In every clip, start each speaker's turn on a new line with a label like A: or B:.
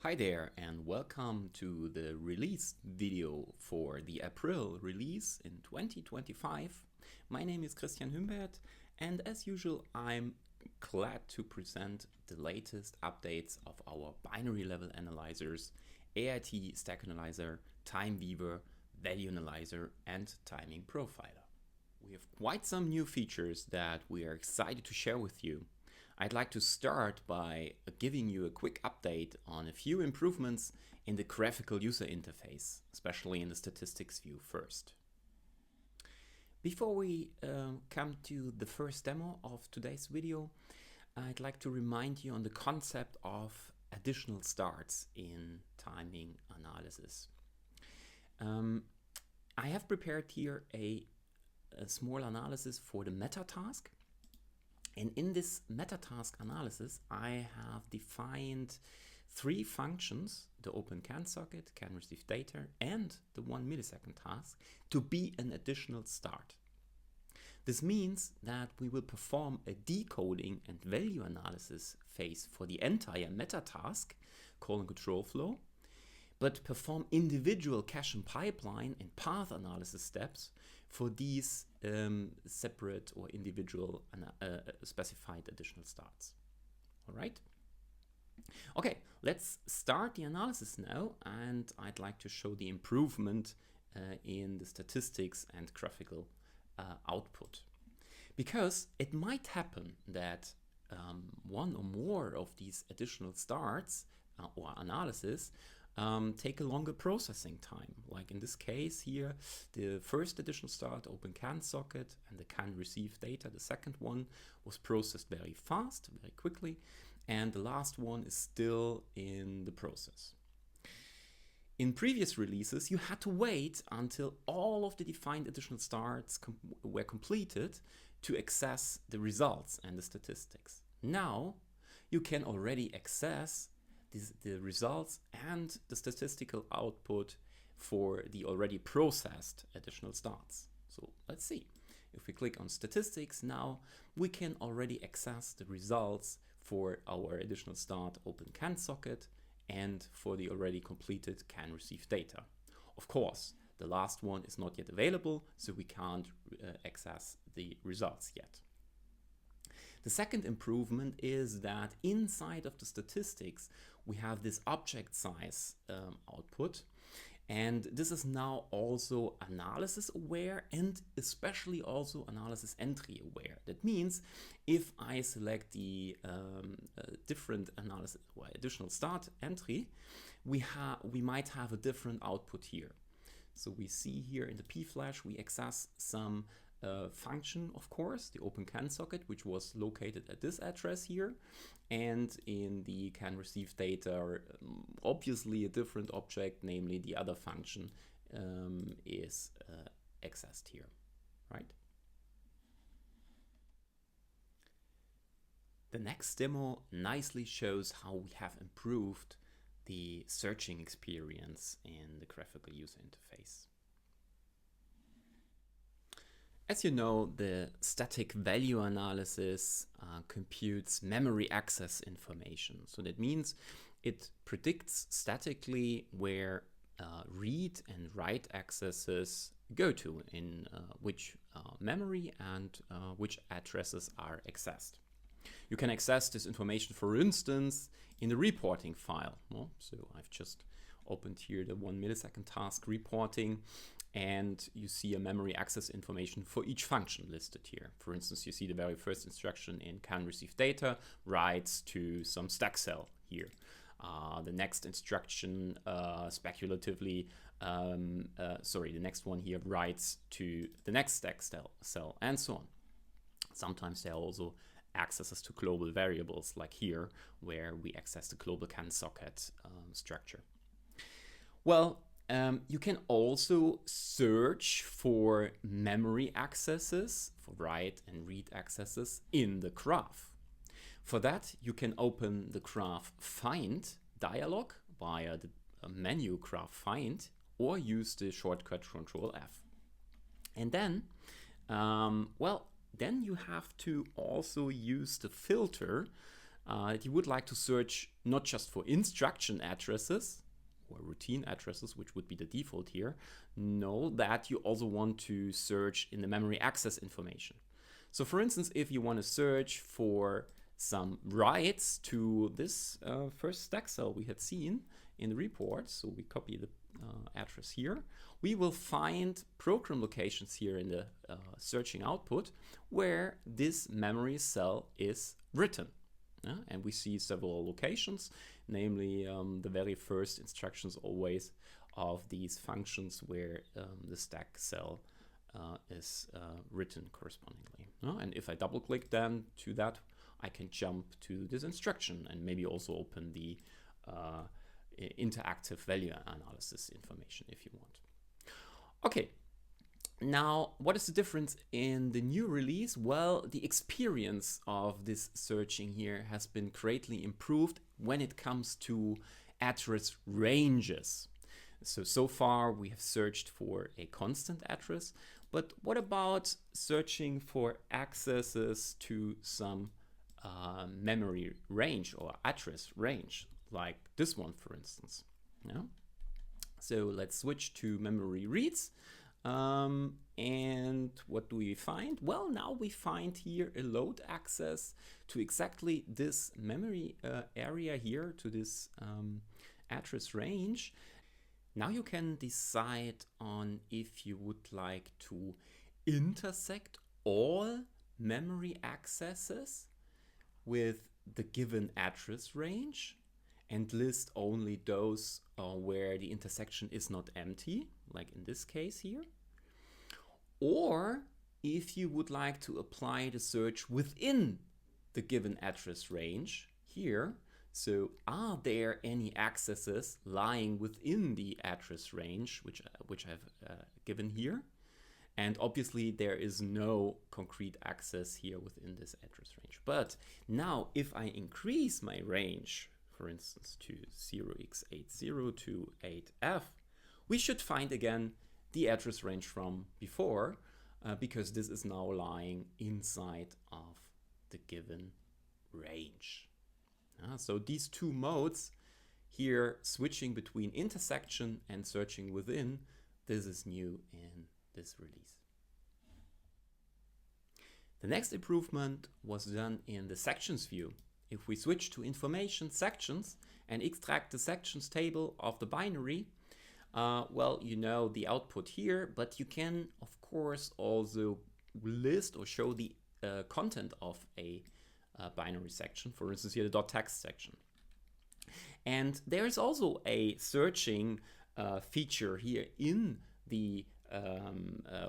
A: Hi there and welcome to the release video for the April release in 2025. My name is Christian Humbert and as usual I'm glad to present the latest updates of our binary level analyzers AIT, StackAnalyzer, TimeWeaver, ValueAnalyzer and TimingProfiler. We have quite some new features that we are excited to share with you. I'd like to start by giving you a quick update on a few improvements in the graphical user interface, especially in the statistics view first. Before we come to the first demo of today's video, I'd like to remind you on the concept of additional starts in timing analysis. I have prepared here a small analysis for the meta task. And in this meta task analysis, I have defined three functions, the open can socket, can receive data, and the 1 millisecond task to be an additional start. This means that we will perform a decoding and value analysis phase for the entire meta task, call and control flow, but perform individual cache and pipeline and path analysis steps for these separate or individual specified additional starts. All right. Okay, let's start the analysis now, and I'd like to show the improvement in the statistics and graphical output. Because it might happen that one or more of these additional starts or analysis take a longer processing time. Like in this case here, the first additional start, open can socket, and the can receive data, the second one was processed very fast, very quickly, and the last one is still in the process. In previous releases, you had to wait until all of the defined additional starts were completed to access the results and the statistics. Now, you can already access the results and the statistical output for the already processed additional starts. So let's see. If we click on statistics now, we can already access the results for our additional start open can socket and for the already completed can receive data. Of course, the last one is not yet available, so we can't access the results yet. The second improvement is that inside of the statistics, we have this object size output. And this is now also analysis aware and especially also analysis entry aware. That means if I select the different analysis or additional start entry, we might have a different output here. So we see here in the pflash, we access some function, of course, the open can socket, which was located at this address here, and in the can receive data, obviously a different object, namely the other function, is accessed here, right? The next demo nicely shows how we have improved the searching experience in the graphical user interface. As you know, the static value analysis computes memory access information. So that means it predicts statically where read and write accesses go to, in which memory and which addresses are accessed. You can access this information, for instance, in the reporting file. Well, so I've just opened here the 1 millisecond task reporting, and you see a memory access information for each function listed here. For instance, you see the very first instruction in can receive data writes to some stack cell here. The next instruction speculatively, the next one here writes to the next stack cell, and so on. Sometimes there are also accesses to global variables, like here, where we access the global can socket structure. Well, you can also search for memory accesses, for write and read accesses in the graph. For that, you can open the graph find dialog via the menu graph find, or use the shortcut Control F. And then, then you have to also use the filter that you would like to search not just for instruction addresses or routine addresses, which would be the default here. No, that you also want to search in the memory access information. So for instance, if you want to search for some writes to this first stack cell we had seen in the report, so we copy the address here, we will find program locations here in the searching output where this memory cell is written. And we see several locations, namely the very first instructions always of these functions where the stack cell is written correspondingly. And if I double click then to that, I can jump to this instruction and maybe also open the interactive value analysis information if you want. Okay, now what is the difference in the new release? Well, the experience of this searching here has been greatly improved when it comes to address ranges. So far we have searched for a constant address, but what about searching for accesses to some memory range or address range, like this one, for instance? Yeah. So let's switch to memory reads. And what do we find? Well, now we find here a load access to exactly this memory area here, to this address range. Now you can decide on if you would like to intersect all memory accesses with the given address range and list only those where the intersection is not empty, like in this case here. Or if you would like to apply the search within the given address range here, so are there any accesses lying within the address range which I've given here? And obviously there is no concrete access here within this address range. But now if I increase my range, for instance, to 0x80 to 8f, we should find again the address range from before, because this is now lying inside of the given range. So these two modes here, switching between intersection and searching within, this is new in this release. The next improvement was done in the sections view. If we switch to information sections and extract the sections table of the binary, well, you know the output here, but you can of course also list or show the content of a binary section, for instance here the .text section. And there is also a searching feature here in the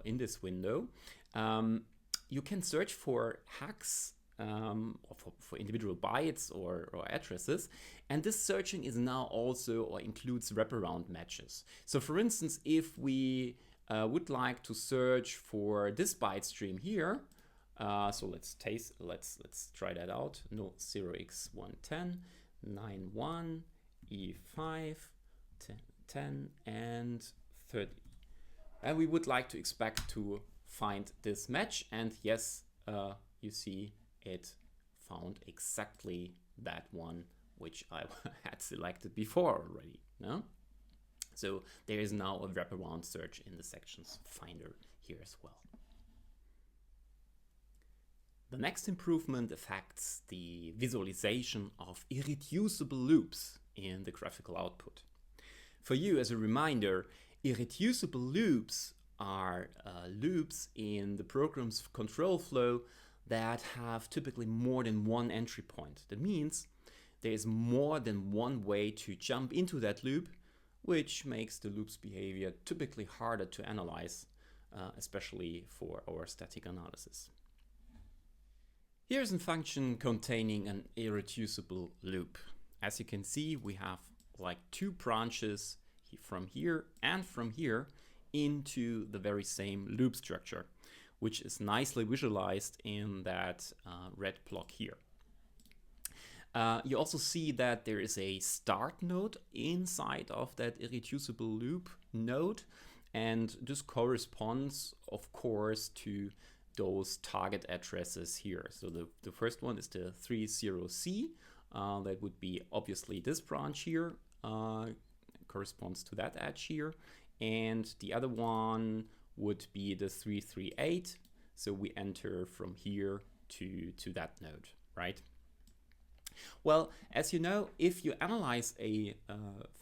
A: in this window. You can search for hex for individual bytes or addresses, and this searching is now also or includes wraparound matches. So for instance, if we would like to search for this byte stream here, so let's try that out. No, 0x110 91 E5 10 and 30, and we would like to expect to find this match, and yes, you see it found exactly that one which I had selected before already. No? So there is now a wraparound search in the sections finder here as well. The next improvement affects the visualization of irreducible loops in the graphical output. For you, as a reminder, irreducible loops are loops in the program's control flow that have typically more than one entry point. That means there is more than one way to jump into that loop, which makes the loop's behavior typically harder to analyze, especially for our static analysis. Here's a function containing an irreducible loop. As you can see, we have like two branches from here and from here into the very same loop structure, which is nicely visualized in that red block here. You also see that there is a start node inside of that irreducible loop node, and this corresponds, of course, to those target addresses here. So the first one is the 30C. That would be obviously this branch here, corresponds to that edge here. And the other one would be the 338. So we enter from here to that node, right? Well, as you know, if you analyze a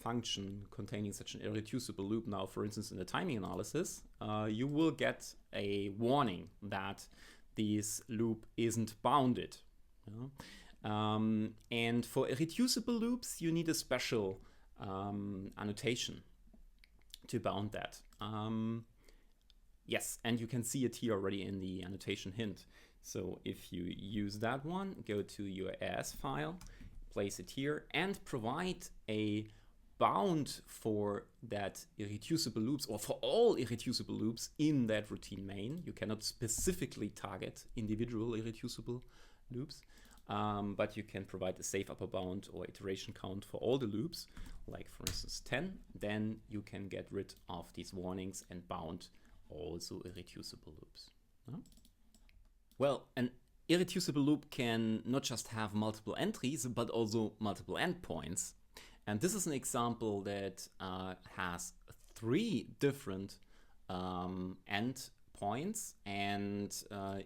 A: function containing such an irreducible loop now, for instance, in the timing analysis, you will get a warning that this loop isn't bounded. You know? And for irreducible loops, you need a special annotation to bound that. Yes, and you can see it here already in the annotation hint. So if you use that one, go to your AS file, place it here, and provide a bound for that irreducible loops, or for all irreducible loops in that routine main. You cannot specifically target individual irreducible loops, but you can provide a safe upper bound or iteration count for all the loops, like for instance 10. Then you can get rid of these warnings and bound also irreducible loops. Huh? Well, an irreducible loop can not just have multiple entries, but also multiple endpoints. And this is an example that has 3 different endpoints, and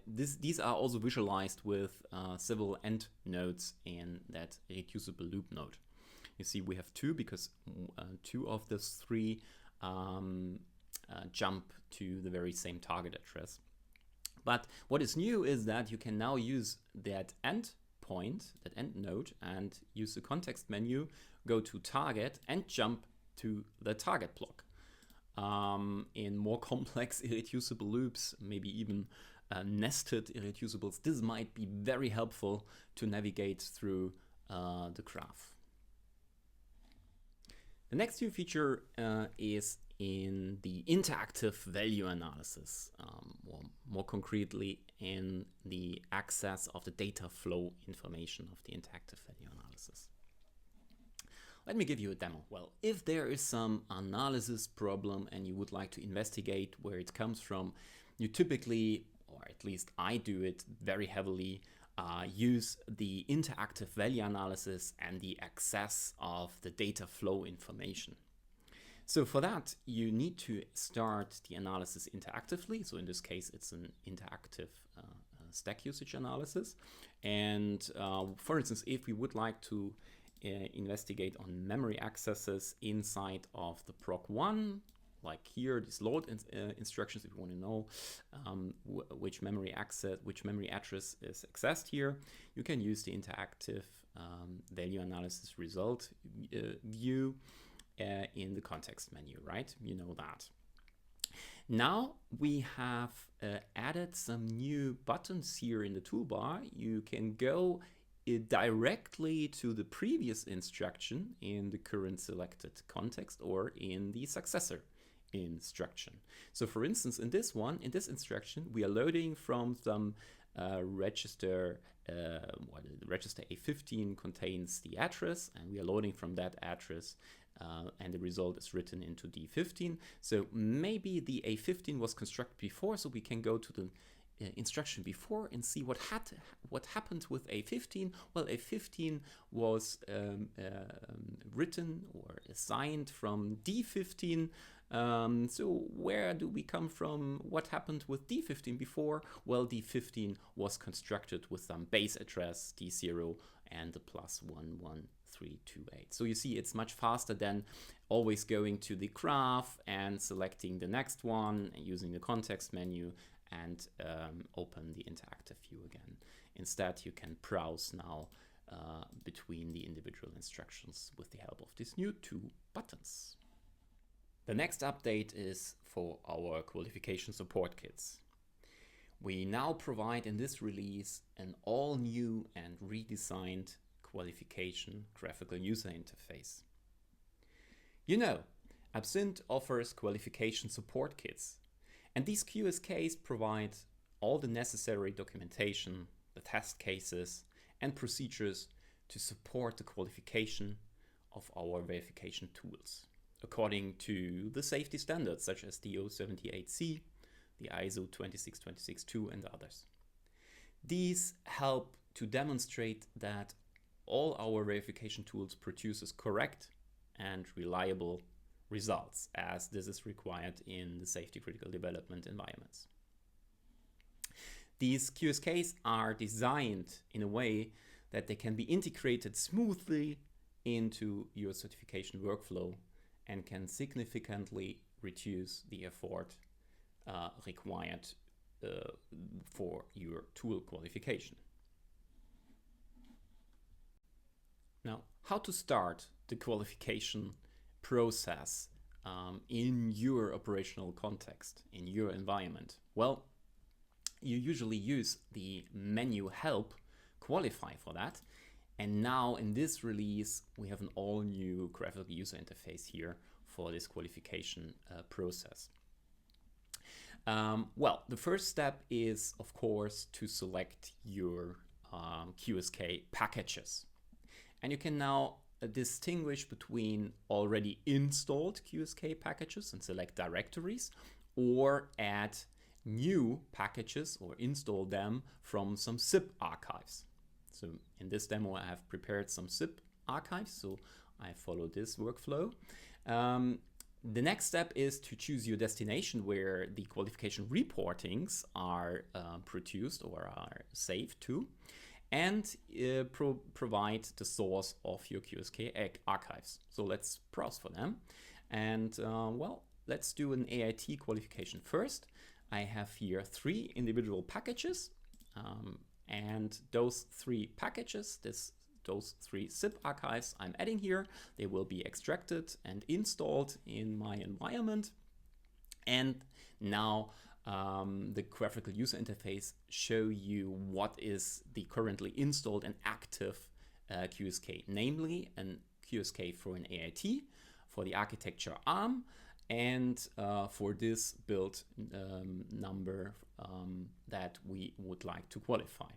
A: these are also visualized with several end nodes in that irreducible loop node. You see we have 2 because 2 of the 3 jump to the very same target address. But what is new is that you can now use that end point, that end node, and use the context menu, go to target, and jump to the target block. In more complex irreducible loops, maybe even nested irreducibles, this might be very helpful to navigate through the graph. The next new feature is in the interactive value analysis, or more concretely in the access of the data flow information of the interactive value analysis. Let me give you a demo. Well, if there is some analysis problem and you would like to investigate where it comes from, you typically, or at least I do it very heavily, use the interactive value analysis and the access of the data flow information. So for that, you need to start the analysis interactively. So in this case, it's an interactive stack usage analysis. And for instance, if we would like to investigate on memory accesses inside of the proc1, like here, these load instructions, if you want to know which memory address is accessed here, you can use the interactive value analysis result view in the context menu, right? You know that. Now we have added some new buttons here in the toolbar. You can go directly to the previous instruction in the current selected context or in the successor instruction. So for instance, in this instruction, we are loading from some register. Register A15 contains the address, and we are loading from that address, and the result is written into D15. So maybe the A15 was constructed before, so we can go to the instruction before and see what happened with A15. Well, A15 was written or assigned from D15. So where do we come from? What happened with D15 before? Well, D15 was constructed with some base address D0 and the +11328. So you see it's much faster than always going to the graph and selecting the next one and using the context menu and open the interactive view again. Instead, you can browse now between the individual instructions with the help of these new 2 buttons. The next update is for our qualification support kits. We now provide in this release an all new and redesigned qualification graphical user interface. You know, AbsInt offers qualification support kits, and these QSKs provide all the necessary documentation, the test cases, and procedures to support the qualification of our verification tools, according to the safety standards such as the 078C, the ISO 26262 and others. These help to demonstrate that all our verification tools produces correct and reliable results, as this is required in the safety critical development environments. These QSKs are designed in a way that they can be integrated smoothly into your certification workflow and can significantly reduce the effort required for your tool qualification. Now, how to start the qualification process in your operational context, in your environment? Well, you usually use the menu help qualify for that. And now in this release, we have an all new graphical user interface here for this qualification process. Well, the first step is, of course, to select your QSK packages. And you can now distinguish between already installed QSK packages and select directories, or add new packages or install them from some zip archives. So in this demo, I have prepared some zip archives, so I follow this workflow. The next step is to choose your destination where the qualification reportings are produced or are saved to, and provide the source of your QSK archives. So let's browse for them. And well, let's do an AIT qualification first. I have here 3 individual packages, and those 3 packages, those 3 zip archives I'm adding here, they will be extracted and installed in my environment. And now the graphical user interface show you what is the currently installed and active QSK, namely an QSK for an AIT, for the architecture ARM, and for this build number that we would like to qualify.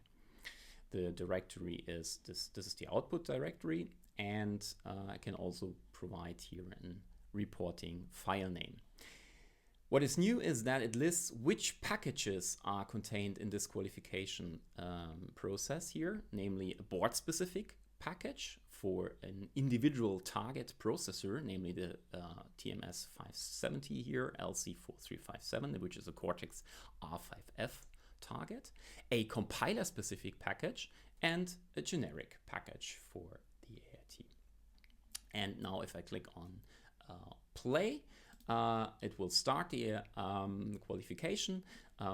A: The directory is this is the output directory, and I can also provide here a reporting file name. What is new is that it lists which packages are contained in this qualification process here, namely a board-specific package for an individual target processor, namely the TMS 570 here, LC4357, which is a Cortex R5F target, a compiler-specific package, and a generic package for the AIT. And now if I click on play, it will start the qualification.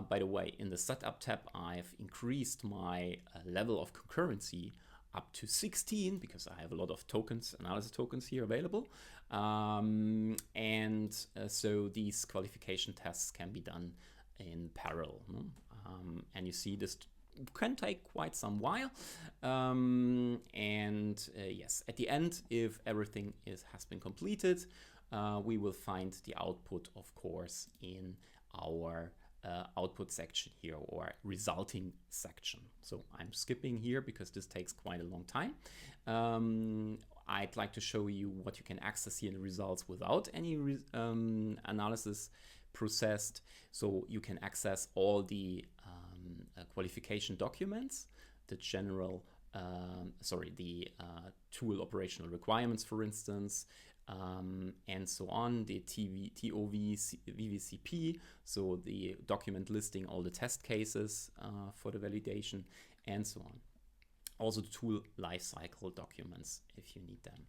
A: By the way, in the setup tab, I've increased my level of concurrency up to 16 because I have a lot of tokens, analysis tokens here available. So these qualification tests can be done in parallel. And you see this can take quite some while. Yes, at the end, if everything has been completed, we will find the output, of course, in our output section here, or resulting section. So I'm skipping here because this takes quite a long time. I'd like to show you what you can access here in the results without any analysis processed. So you can access all the qualification documents, the general, tool operational requirements, for instance, and so on, the TOV, VVCP, so the document listing all the test cases for the validation, and so on. Also the tool lifecycle documents if you need them.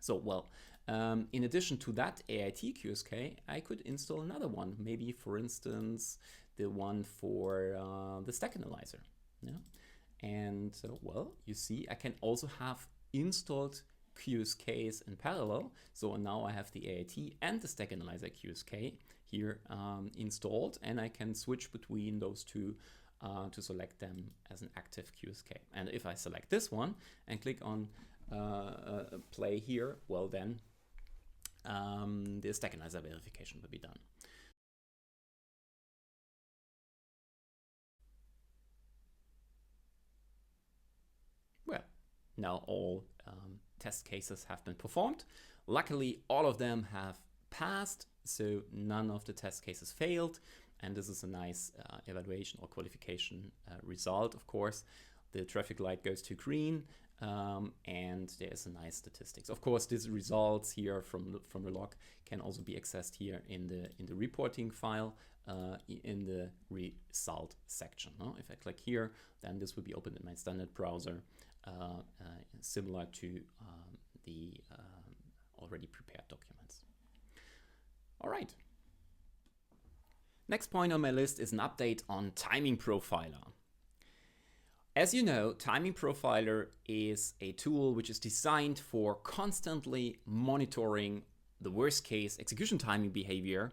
A: So, well, in addition to that AIT QSK, I could install another one, maybe, for instance, the one for the StackAnalyzer. Yeah? And well, you see, I can also have installed QSKs in parallel. So now I have the AIT and the StackAnalyzer QSK here installed, and I can switch between those two to select them as an active QSK. And if I select this one and click on play here, well then the StackAnalyzer verification will be done. Well, now all test cases have been performed. Luckily, all of them have passed, so none of the test cases failed. and this is a nice evaluation or qualification result, of course. The traffic light goes to green, and there's a nice statistics. Of course, these results here from the log can also be accessed here in the reporting file in the result section. If I click here, then this will be opened in my standard browser, similar to the already prepared documents. All right. Next point on my list is an update on TimingProfiler. As you know, TimingProfiler is a tool which is designed for constantly monitoring the worst case execution timing behavior,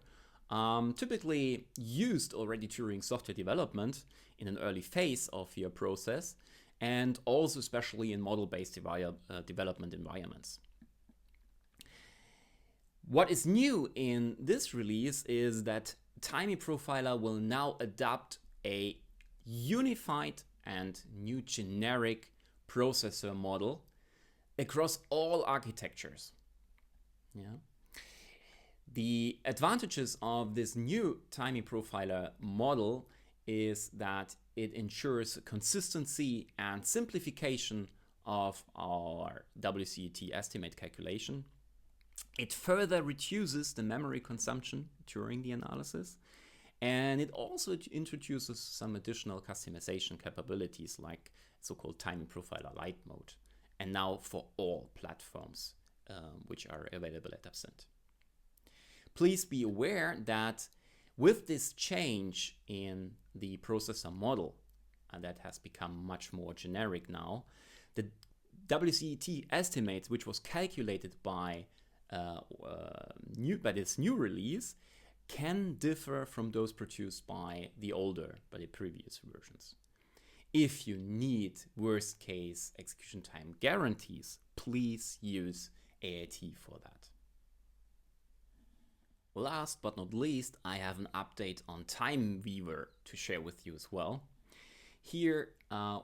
A: typically used already during software development in an early phase of your process, and also especially in model-based development environments. What is new in this release is that TimingProfiler will now adopt a unified and new generic processor model across all architectures. Yeah. The advantages of this new TimingProfiler model is that it ensures consistency and simplification of our WCET estimate calculation. It further reduces the memory consumption during the analysis, and it also introduces some additional customization capabilities like so-called TimingProfiler Light mode, and now for all platforms which are available at AbsInt. Please be aware that with this change in the processor model, and that has become much more generic now, the WCET estimate, which was calculated by this new release, can differ from those produced by the previous versions. If you need worst case execution time guarantees, please use AIT for that. Last but not least, I have an update on TimeWeaver to share with you as well. Here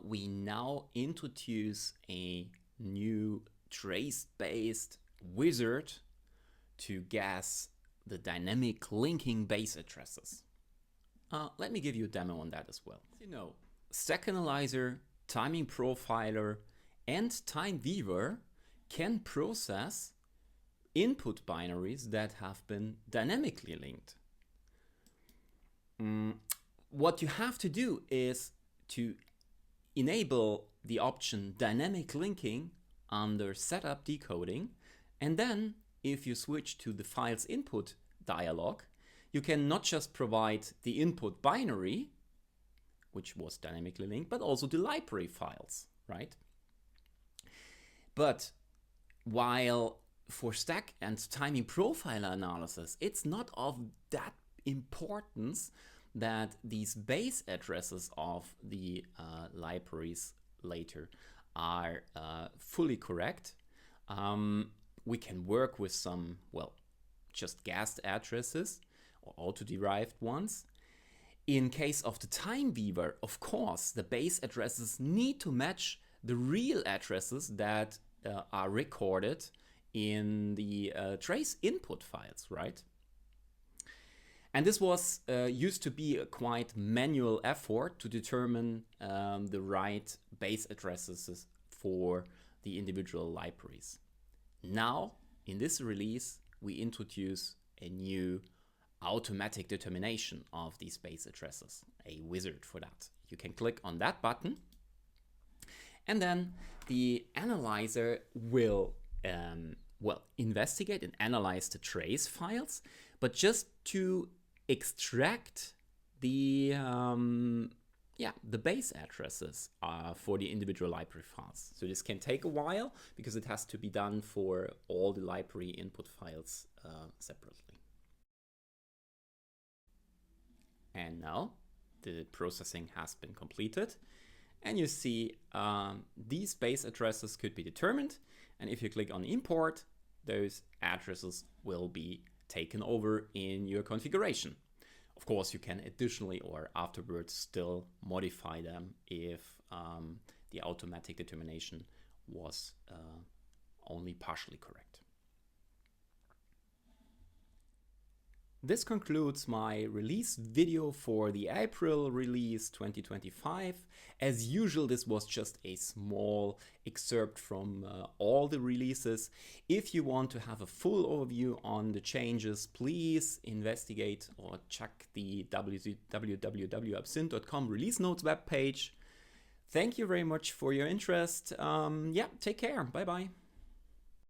A: we now introduce a new trace-based wizard to guess the dynamic linking base addresses. Let me give you a demo on that as well. As you know, StackAnalyzer, TimingProfiler, and TimeWeaver can process input binaries that have been dynamically linked. What you have to do is to enable the option dynamic linking under setup decoding, and then if you switch to the files input dialog, you can not just provide the input binary, which was dynamically linked, but also the library files, right? But while for Stack and TimingProfiler analysis, it's not of that importance that these base addresses of the libraries later are fully correct. We can work with some, well, just guessed addresses or auto-derived ones. In case of the TimeWeaver, of course, the base addresses need to match the real addresses that are recorded in the trace input files, right? And this was used to be a quite manual effort to determine the right base addresses for the individual libraries. Now, in this release, we introduce a new automatic determination of these base addresses, a wizard for that. You can click on that button, and then the analyzer will investigate and analyze the trace files, but just to extract the base addresses for the individual library files. So this can take a while because it has to be done for all the library input files separately. And now the processing has been completed, and you see these base addresses could be determined, and if you click on import, those addresses will be taken over in your configuration. Of course, you can additionally or afterwards still modify them if the automatic determination was only partially correct. this concludes my release video for the April release 2025. As usual, this was just a small excerpt from all the releases. If you want to have a full overview on the changes, please investigate or check the www.absint.com release notes webpage. Thank you very much for your interest. Yeah, take care. Bye-bye.